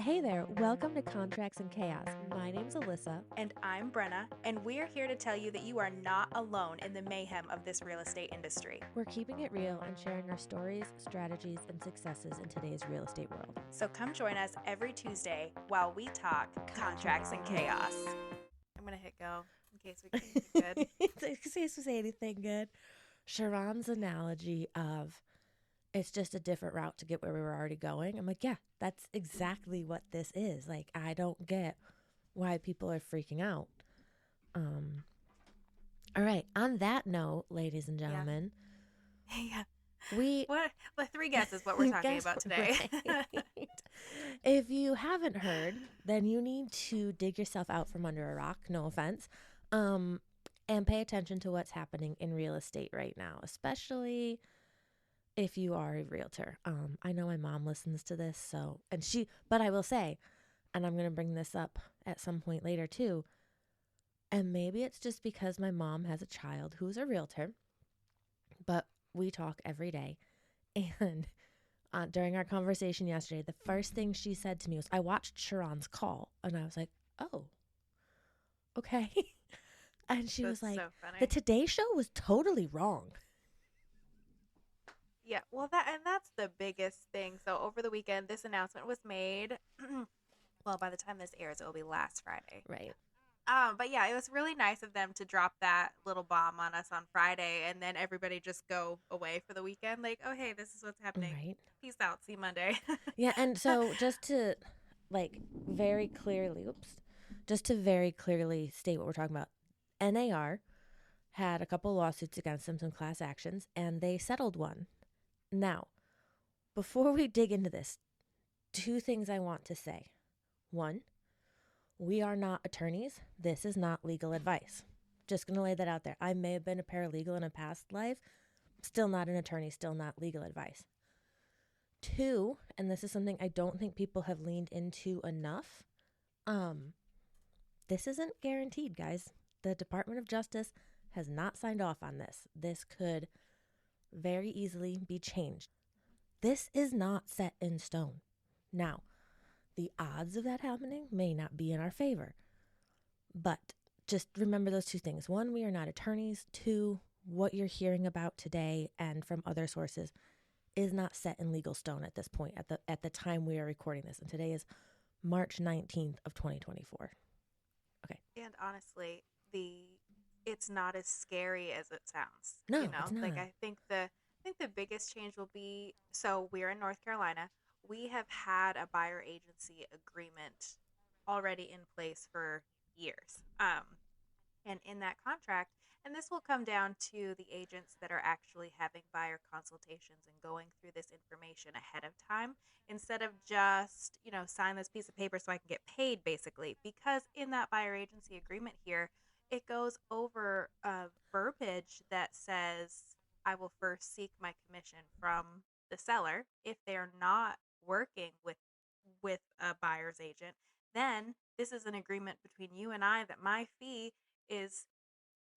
Hey there, welcome to Contracts and Chaos. My name's Alyssa. And I'm Brenna, and we're here to tell you that you are not alone in the mayhem of this real estate industry. We're keeping it real and sharing our stories, strategies, and successes in today's real estate world. So come join us every Tuesday while we talk contracts and chaos. I'm going to hit go in case we can get good. In case we say anything good. Sharon's analogy of it's just a different route to get where we were already going. I'm like, yeah, that's exactly what this is. Like, I don't get why people are freaking out. All right. On that note, ladies and gentlemen, Yeah. we The three guesses what we're talking guess about today. right. If you haven't heard, then you need to dig yourself out from under a rock, no offense, and pay attention to what's happening in real estate right now, especially if you are a realtor. I know my mom listens to this, but I will say, and I'm going to bring this up at some point later too, and maybe it's just because my mom has a child who's a realtor, but we talk every day. And during our conversation yesterday, the first thing she said to me was, I watched Sharon's call. And I was like, oh, okay. And she was like, so funny. the Today Show was totally wrong. Yeah, well, that's the biggest thing. So over the weekend, this announcement was made. Well, by the time this airs, it will be last Friday. Right. But yeah, it was really nice of them to drop that little bomb on us on Friday, and then everybody just go away for the weekend. Like, oh hey, this is what's happening. Right. Peace out. See you Monday. Yeah, and so just to very clearly state what we're talking about, NAR had a couple lawsuits against them, some class actions, and they settled one. Now, before we dig into this, two things I want to say. One, we are not attorneys. This is not legal advice. Just going to lay that out there. I may have been a paralegal in a past life, still not an attorney, still not legal advice. Two, and this is something I don't think people have leaned into enough, this isn't guaranteed, guys. The Department of Justice has not signed off on this. This could very easily be changed. This is not set in stone. Now, the odds of that happening may not be in our favor. But just remember those two things. One, we are not attorneys. Two, what you're hearing about today and from other sources is not set in legal stone at this point, at the time we are recording this. And today is March 19th of 2024. Okay. And honestly, it's not as scary as it sounds. No, it's not. Like I think the biggest change will be, so we're in North Carolina. We have had a buyer agency agreement already in place for years. And in that contract, and this will come down to the agents that are actually having buyer consultations and going through this information ahead of time instead of just, sign this piece of paper so I can get paid, basically. Because in that buyer agency agreement here, it goes over a verbiage that says, I will first seek my commission from the seller. If they're not working with a buyer's agent, then this is an agreement between you and I that my fee is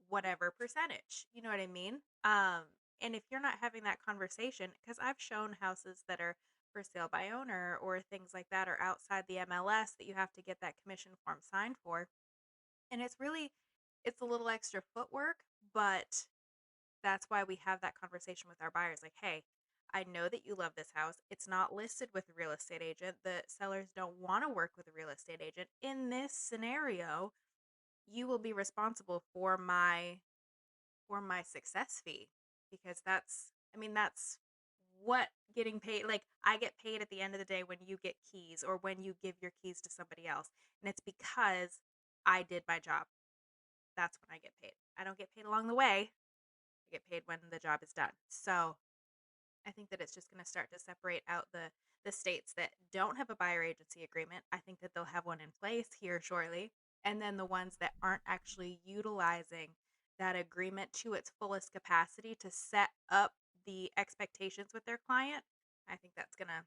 whatever percentage. You know what I mean? And if you're not having that conversation, because I've shown houses that are for sale by owner or things like that are outside the MLS that you have to get that commission form signed for. And it's a little extra footwork, but that's why we have that conversation with our buyers. Like, hey, I know that you love this house. It's not listed with a real estate agent. The sellers don't want to work with a real estate agent. In this scenario, you will be responsible for my success fee, because that's what getting paid, like I get paid at the end of the day when you get keys or when you give your keys to somebody else, and it's because I did my job. That's when I get paid. I don't get paid along the way. I get paid when the job is done. So I think that it's just going to start to separate out the states that don't have a buyer agency agreement. I think that they'll have one in place here shortly. And then the ones that aren't actually utilizing that agreement to its fullest capacity to set up the expectations with their client, I think that's gonna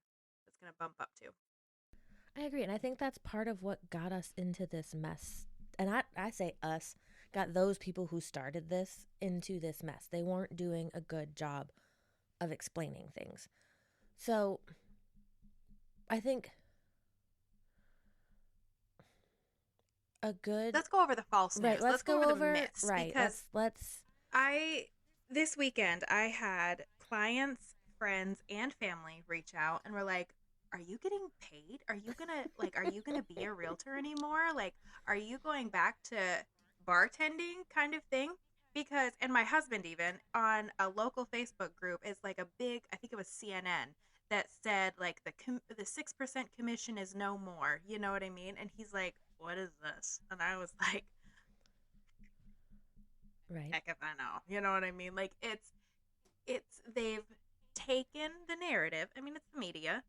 bump up too. I agree. And I think that's part of what got us into this mess. And I say us, got those people who started this into this mess. They weren't doing a good job of explaining things. So I think a good let's go over the false right. news. Let's Let's go go over the over myths right. because Let's I this weekend I had clients, friends, and family reach out and were like, "Are you getting paid? Are you gonna be a realtor anymore? Like, are you going back to bartending kind of thing?" Because and my husband even on a local Facebook group is like a big, I think it was CNN that said like the 6% commission is no more. You know what I mean? And he's like, "What is this?" And I was like, right. "Heck if I know." You know what I mean? Like it's they've taken the narrative, I mean it's the media,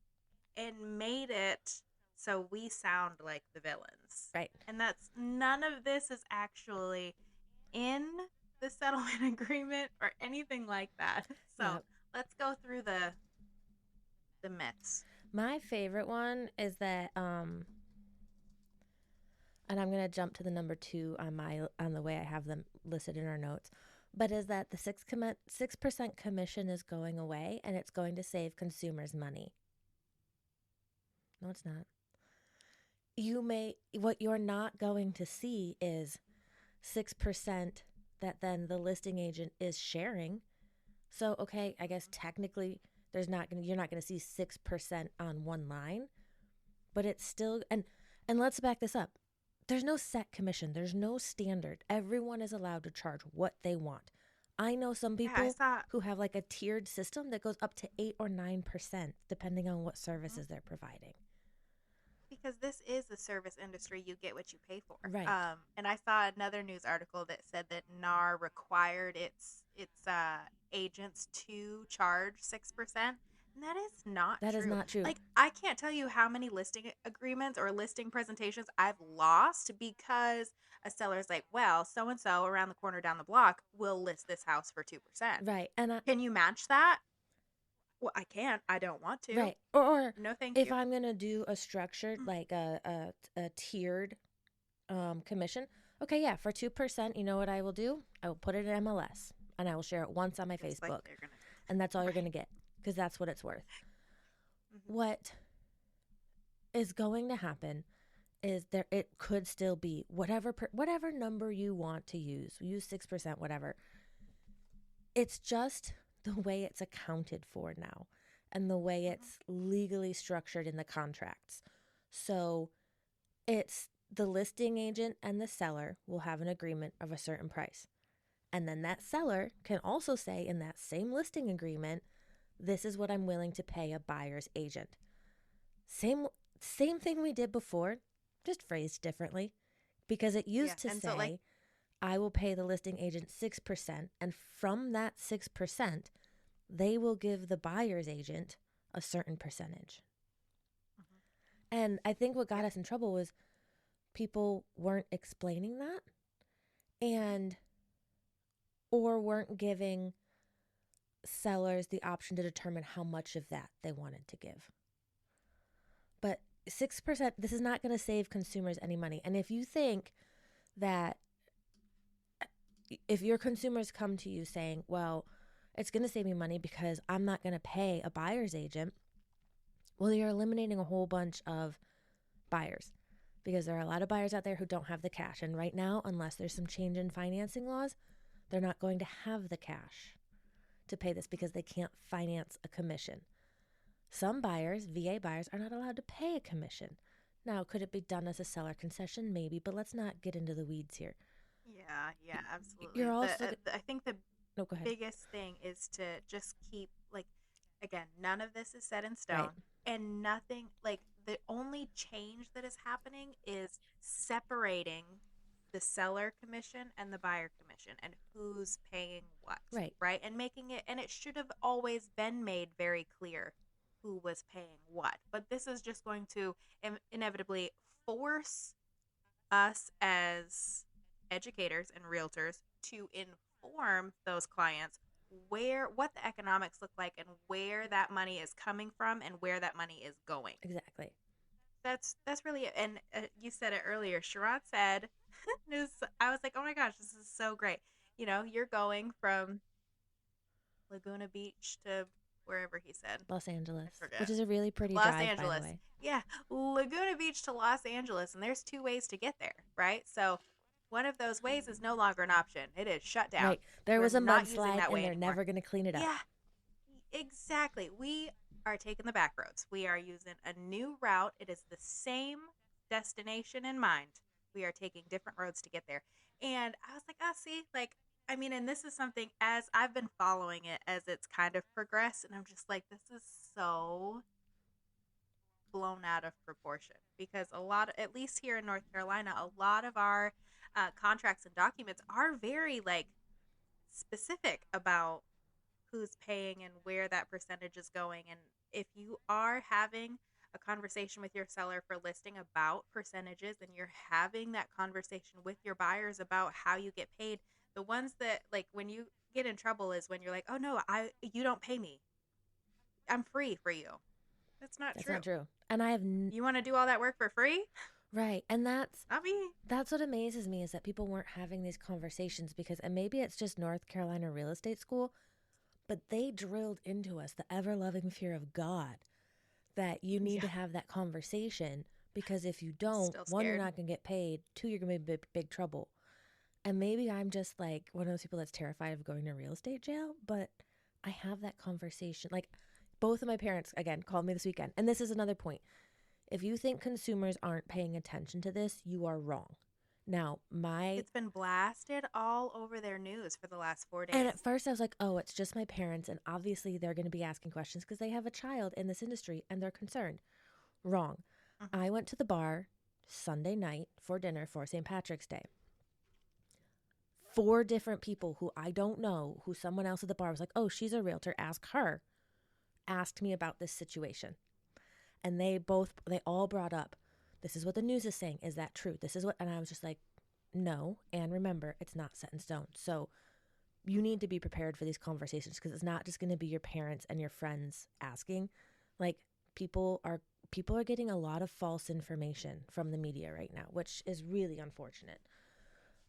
and made it so we sound like the villains. Right. And that's none of this is actually in the settlement agreement or anything like that. So Yep. let's go through the myths. My favorite one is that and I'm going to jump to the number 2 on the way I have them listed in our notes. But is that the 6% commission is going away and it's going to save consumers money. No, it's not. What you're not going to see is 6% that then the listing agent is sharing. So, okay, I guess technically you're not going to see 6% on one line, but it's still, and let's back this up. There's no set commission. There's no standard. Everyone is allowed to charge what they want. I know some Yeah, I people saw. who have like a tiered system that goes up to 8 or 9% depending on what Mhm. services they're providing. Because this is the service industry, you get what you pay for. Right. And I saw another news article that said that NAR required its agents to charge 6%, and that is not That is true. not true. Like I can't tell you how many listing agreements or listing presentations I've lost because a seller's like, "Well, so and so around the corner down the block will list this house for 2%. Right. And Can you match that?" Well, I can't. I don't want to. right. Or No, thank if you. I'm going to do a structured like a tiered commission, okay, yeah, for 2%, you know what I will do? I will put it in MLS and I will share it once on my Just like Facebook. they're gonna And that's all you're going to right. get because that's what it's worth. Hmm. What is going to happen is there it could still be whatever number you want to use 6%, whatever. It's just the way it's accounted for now and the way Hmm. it's legally structured in the contracts. So it's the listing agent and the seller will have an agreement of a certain price. And then that seller can also say in that same listing agreement, this is what I'm willing to pay a buyer's agent. Same same thing we did before, just phrased differently because it Yeah, used to and so like say I will pay the listing agent 6% and from that 6%, they will give the buyer's agent a certain percentage. mhm, And I think what got yeah, us in trouble was people weren't explaining that mhm, and or weren't giving sellers the option to determine how much of that they wanted to give. But 6%, this is not going to save consumers any money. And if you think that if your consumers come to you saying, well, it's going to save me money because I'm not going to pay a buyer's agent, well, you're eliminating a whole bunch of buyers because there are a lot of buyers out there who don't have the cash. And right now, unless there's some change in financing laws, they're not going to have the cash to pay this mhm. because they can't finance a commission. Some buyers, VA buyers, are not allowed to pay a commission. Now, could it be done as a seller concession? Maybe, but let's not get into the weeds here. Yeah, yeah, absolutely. You're also, I think the no, go ahead. biggest thing is to just keep like again, none of this is set in Right, stone and nothing like the only change that is happening is separating the seller commission and the buyer commission and who's paying what, right, right? And making it and it should have always been made very clear who was paying what. But this is just going to inevitably force us as educators and realtors to inform those clients where what the economics look like and where that money is coming from and where that money is going. exactly. That's really it. And you said it earlier. Sherrod said, I was like, oh my gosh, this is so great. You know, you're going from Laguna Beach to wherever he said. Los I Angeles, which forget. is a really pretty Los drive, by the Angeles. way. Yeah, Laguna Beach to Los Angeles, and there's two ways to get there, right? So one of those ways is no longer an option. It is shut down. Right. There We're was a not using mudslide that and way they're anymore. never going to clean it up. Yeah, exactly. We are taking the back roads. We are using a new route. It is the same destination in mind. We are taking different roads to get there. And I was like, oh, see, like, I mean, and this is something as I've been following it as it's kind of progressed, and I'm just like, this is so blown out of proportion because a lot, at least here in North Carolina, a lot of our contracts and documents are very like specific about who's paying and where that percentage is going. And if you are having a conversation with your seller for listing about percentages and you're having that conversation with your buyers about how you get paid, the ones that like when you get in trouble is when you're like, "Oh no, I you don't pay me. I'm free for you." That's not That's true. not true. And I have You want to do all that work for free? right. And Not me. that's what amazes me is that people weren't having these conversations because and maybe it's just North Carolina real estate school, but they drilled into us the ever-loving fear of God that you need Yeah, to have that conversation because if you don't, still one, you're scared. not going to get paid, two, you're going to be in big trouble. And maybe I'm just like one of those people that's terrified of going to real estate jail, but I have that conversation. Like both of my parents, again, called me this weekend. And this is another point. If you think consumers aren't paying attention to this, you are wrong. Now, It's been blasted all over their news for the last four and at days. first I was like, oh, it's just my parents. And obviously they're going to be asking questions because they have a child in this industry and they're concerned. Wrong. Mm-hmm. I went to the bar Sunday night for dinner for St. Patrick's Day. Four different people who I don't know, who someone else at the bar was like, oh, she's a realtor, ask her, asked me about this situation. And they all brought up, this is what the news is saying. Is that true? This is what, and I was just like, no. And remember, it's not set in stone. So you need to be prepared for these conversations because it's not just going to be your parents and your friends asking. Like people are getting a lot of false information from the media right now, which is really unfortunate.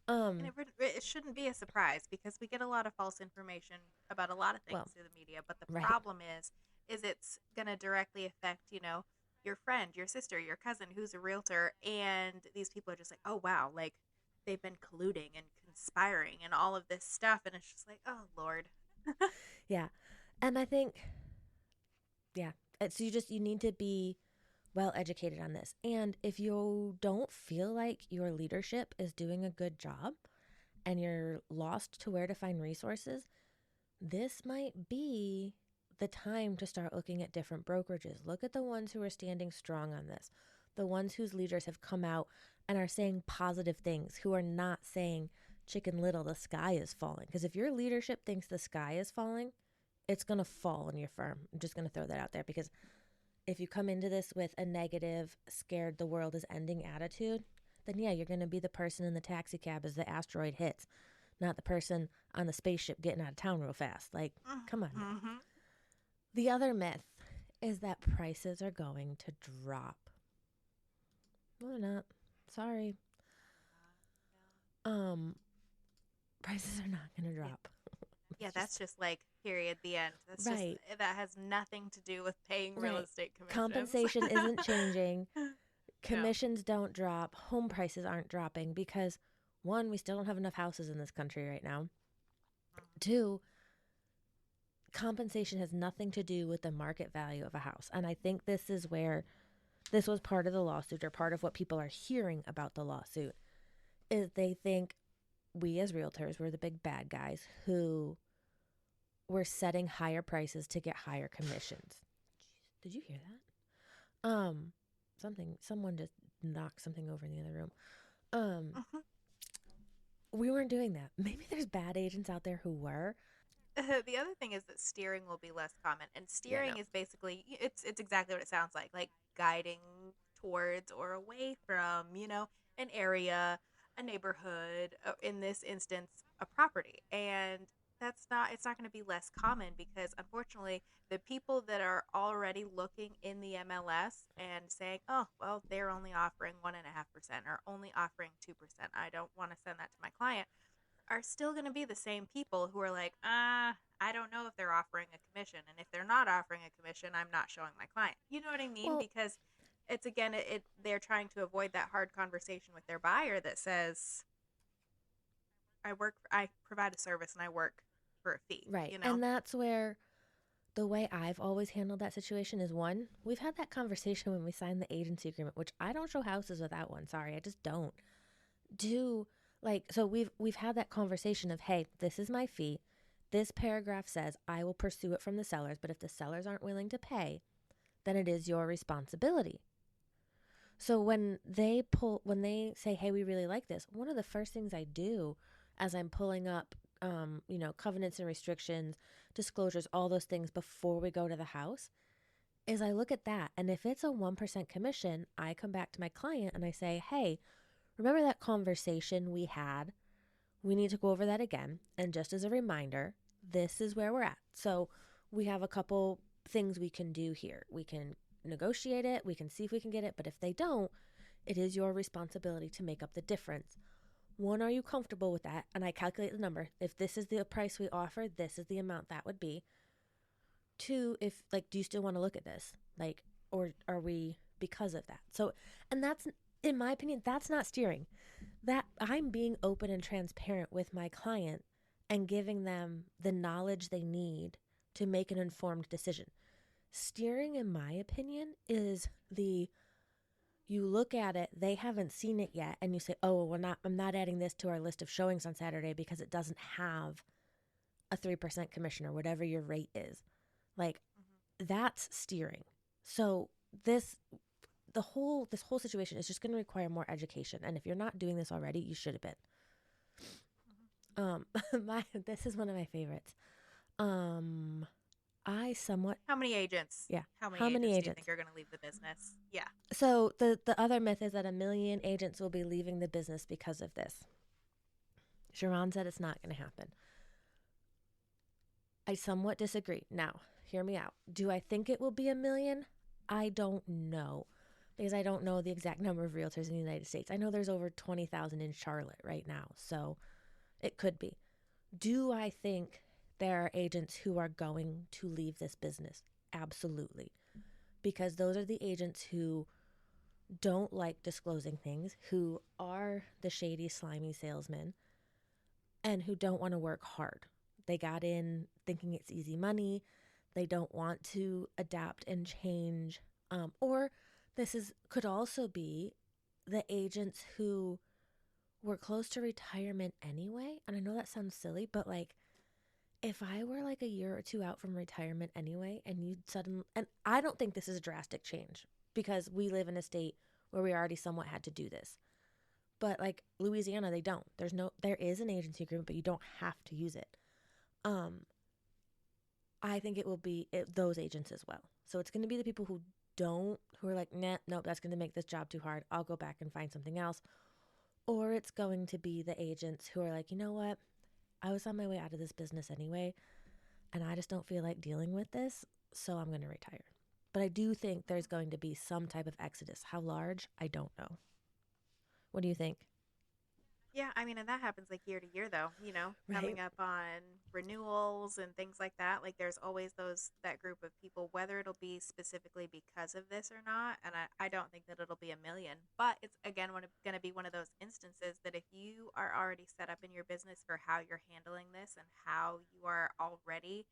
And Um, it shouldn't be a surprise because we get a lot of false information about a lot of things well, through the media. But the right. problem is it's going to directly affect, your friend, your sister, your cousin who's a realtor. And these people are just like, oh, wow, like they've been colluding and conspiring and all of this stuff. And it's just like, oh, Lord. Yeah. And I think yeah, it's you need to be well educated on this. And if you don't feel like your leadership is doing a good job and you're lost to where to find resources, this might be the time to start looking at different brokerages. Look at the ones who are standing strong on this, the ones whose leaders have come out and are saying positive things, who are not saying, Chicken Little, the sky is falling. Because if your leadership thinks the sky is falling, it's going to fall in your firm. I'm just going to throw that out there because if you come into this with a negative, scared the world is ending attitude, then yeah, you're going to be the person in the taxi cab as the asteroid hits, not the person on the spaceship getting out of town real fast. Like, come on now. Mm-hmm. The other myth is that prices are going to drop. No, they're not. Sorry. Um, prices are not going to Yeah. drop. Yeah, It's that's just just like period the end. That's just right. that has nothing to do with paying real Right. estate commissions. Compensation isn't changing. No. Commissions don't drop. Home prices aren't dropping because one, we still don't have enough houses in this country right now. Two, compensation has nothing to do with the market value of a house. And I think this is where this was part of the lawsuit or part of what people are hearing about the lawsuit is they think we as realtors were the big bad guys who were setting higher prices to get higher commissions. Jeez, did you hear that? Someone just knocked something over in the other room. Um, Mhm. we weren't doing that. Maybe there's bad agents out there who were. The other thing is that steering will be less common, and Yeah, no. steering is basically it's exactly what it sounds like guiding towards or away from an area, a neighborhood, in this instance a property. And it's not going to be less common because unfortunately the people that are already looking in the MLS and saying, oh well, they're only offering 1.5% or only offering 2%, I don't want to send that to my client, are still going to be the same people who are like, I don't know if they're offering a commission. And if they're not offering a commission, I'm not showing my client. You know what I mean? Well, Because it's again, they're trying to avoid that hard conversation with their buyer that says, I provide a service and I work for a fee, right. you know? And that's where the way I've always handled that situation is one, we've had that conversation when we signed the agency agreement, which I don't show houses without one. Sorry, I just don't. Do like so we've had that conversation of, hey, this is my fee. This paragraph says I will pursue it from the sellers, but if the sellers aren't willing to pay, then it is your responsibility. So when they say, "Hey, we really like this," one of the first things I do as I'm pulling up, covenants and restrictions, disclosures, all those things before we go to the house, is I look at that, and if it's a 1% commission, I come back to my client and I say, "Hey, remember that conversation we had? We need to go over that again. And just as a reminder, this is where we're at. So we have a couple things we can do here. We can negotiate it, we can see if we can get it, but if they don't, it is your responsibility to make up the difference. One, are you comfortable with that? And I calculate the number. If this is the price we offer, this is the amount that would be. Two, if like, do you still want to look at this? Like, or are we because of that? So, and that's, in my opinion, that's not steering. That I'm being open and transparent with my client and giving them the knowledge they need to make an informed decision. Steering, in my opinion, is the you look at it, they haven't seen it yet, and you say, "Oh, I'm not adding this to our list of showings on Saturday because it doesn't have a 3% commission or whatever your rate is." Like, Mm-hmm. that's steering. So this this whole situation is just going to require more education, and if you're not doing this already, you should have been. Mm-hmm. um my this is one of my favorites. um I somewhat How many agents? Yeah, How many how many agents do you think agents? are going to leave the business? Yeah. So the other myth is that a million agents will be leaving the business because of this. Sharon said it's not going to happen. I somewhat disagree. Now, hear me out. Do I think it will be a million? I don't know, because I don't know the exact number of realtors in the United States. I know there's over 20,000 in Charlotte right now, so it could be. Do I think there are agents who are going to leave this business? Absolutely. Because those are the agents who don't like disclosing things, who are the shady, slimy salesmen, and who don't want to work hard. They got in thinking it's easy money. They don't want to adapt and change. Or this is could also be the agents who were close to retirement anyway. And I know that sounds silly, but like, if I were like a year or two out from retirement anyway, and you suddenly, and I don't think this is a drastic change because we live in a state where we already somewhat had to do this. But like Louisiana, they don't. There is an agency agreement, but you don't have to use it. Um, I think it will be those agents as well. So it's going to be the people who are like, nah, nope, that's going to make this job too hard. I'll go back and find something else. Or it's going to be the agents who are like, you know what? I was on my way out of this business anyway, and I just don't feel like dealing with this, so I'm going to retire. But I do think there's going to be some type of exodus. How large? I don't know. What do you think? Yeah, I mean, and that happens like year to year, though, Right? coming up on renewals and things like that. Like, there's always that group of people, whether it'll be specifically because of this or not. And I don't think that it'll be a million, but it's again going to be one of those instances that if you are already set up in your business for how you're handling this and how you are already